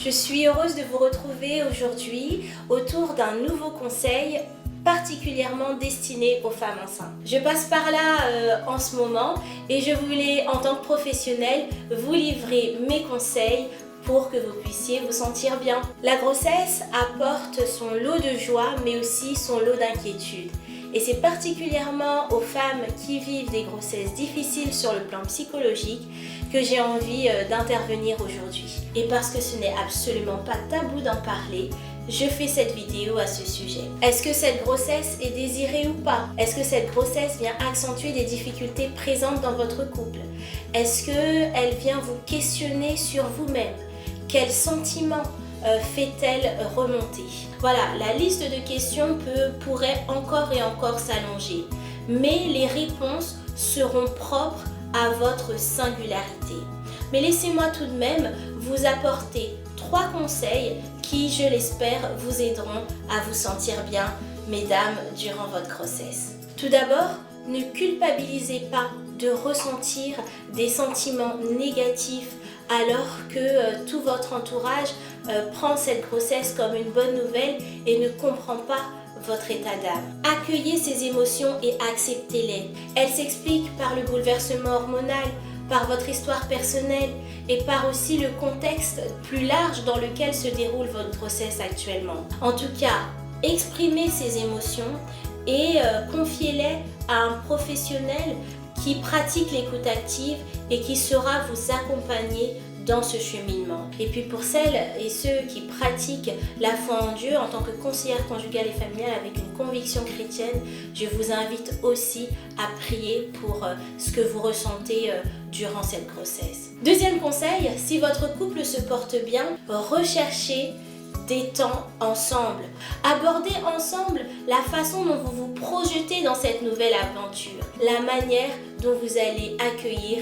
Je suis heureuse de vous retrouver aujourd'hui autour d'un nouveau conseil particulièrement destiné aux femmes enceintes. Je passe par là en ce moment et je voulais en tant que professionnelle vous livrer mes conseils pour que vous puissiez vous sentir bien. La grossesse apporte son lot de joie mais aussi son lot d'inquiétude. Et c'est particulièrement aux femmes qui vivent des grossesses difficiles sur le plan psychologique que j'ai envie d'intervenir aujourd'hui. Et parce que ce n'est absolument pas tabou d'en parler, je fais cette vidéo à ce sujet. Est-ce que cette grossesse est désirée ou pas? Est-ce que cette grossesse vient accentuer des difficultés présentes dans votre couple? Est-ce qu'elle vient vous questionner sur vous-même? Quels sentiments fait-elle remonter? Voilà, la liste de questions pourrait encore et encore s'allonger. Mais les réponses seront propres à votre singularité. Mais laissez-moi tout de même vous apporter 3 conseils qui, je l'espère, vous aideront à vous sentir bien, mesdames, durant votre grossesse. Tout d'abord, ne culpabilisez pas de ressentir des sentiments négatifs alors que tout votre entourage prend cette grossesse comme une bonne nouvelle et ne comprend pas votre état d'âme. Accueillez ces émotions et acceptez-les. Elles s'expliquent par le bouleversement hormonal, par votre histoire personnelle et par aussi le contexte plus large dans lequel se déroule votre grossesse actuellement. En tout cas, exprimez ces émotions et confiez-les à un professionnel qui pratique l'écoute active et qui saura vous accompagner dans ce cheminement. Et puis pour celles et ceux qui pratiquent la foi en Dieu en tant que conseillère conjugale et familiale avec une conviction chrétienne, je vous invite aussi à prier pour ce que vous ressentez durant cette grossesse. Deuxième conseil, si votre couple se porte bien, recherchez des temps ensemble. Abordez ensemble la façon dont vous vous projetez dans cette nouvelle aventure, la manière dont vous allez accueillir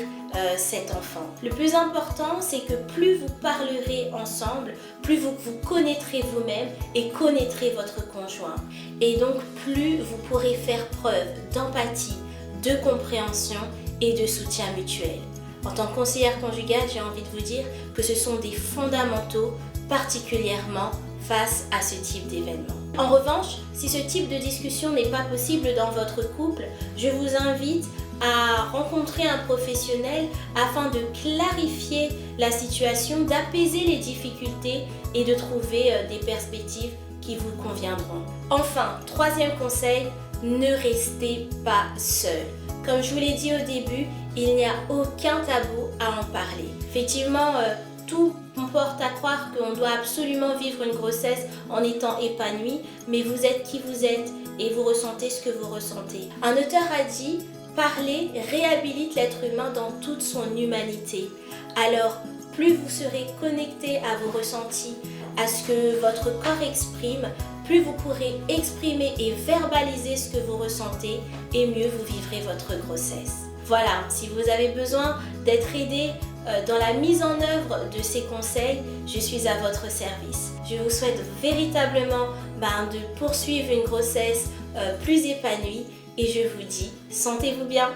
cet enfant. Le plus important, c'est que plus vous parlerez ensemble, plus vous vous connaîtrez vous-même et connaîtrez votre conjoint. Et donc, plus vous pourrez faire preuve d'empathie, de compréhension et de soutien mutuel. En tant que conseillère conjugale, j'ai envie de vous dire que ce sont des fondamentaux particulièrement face à ce type d'événement. En revanche, si ce type de discussion n'est pas possible dans votre couple, je vous invite à rencontrer un professionnel afin de clarifier la situation, d'apaiser les difficultés et de trouver des perspectives qui vous conviendront. Enfin, troisième conseil, ne restez pas seul. Comme je vous l'ai dit au début, il n'y a aucun tabou à en parler. Effectivement, tout porte à croire qu'on doit absolument vivre une grossesse en étant épanoui, mais vous êtes qui vous êtes et vous ressentez ce que vous ressentez. Un auteur a dit « Parler réhabilite l'être humain dans toute son humanité ». Alors, plus vous serez connecté à vos ressentis, à ce que votre corps exprime, plus vous pourrez exprimer et verbaliser ce que vous ressentez et mieux vous vivrez votre grossesse. Voilà, si vous avez besoin d'être aidé dans la mise en œuvre de ces conseils, je suis à votre service. Je vous souhaite véritablement de poursuivre une grossesse plus épanouie et je vous dis, sentez-vous bien.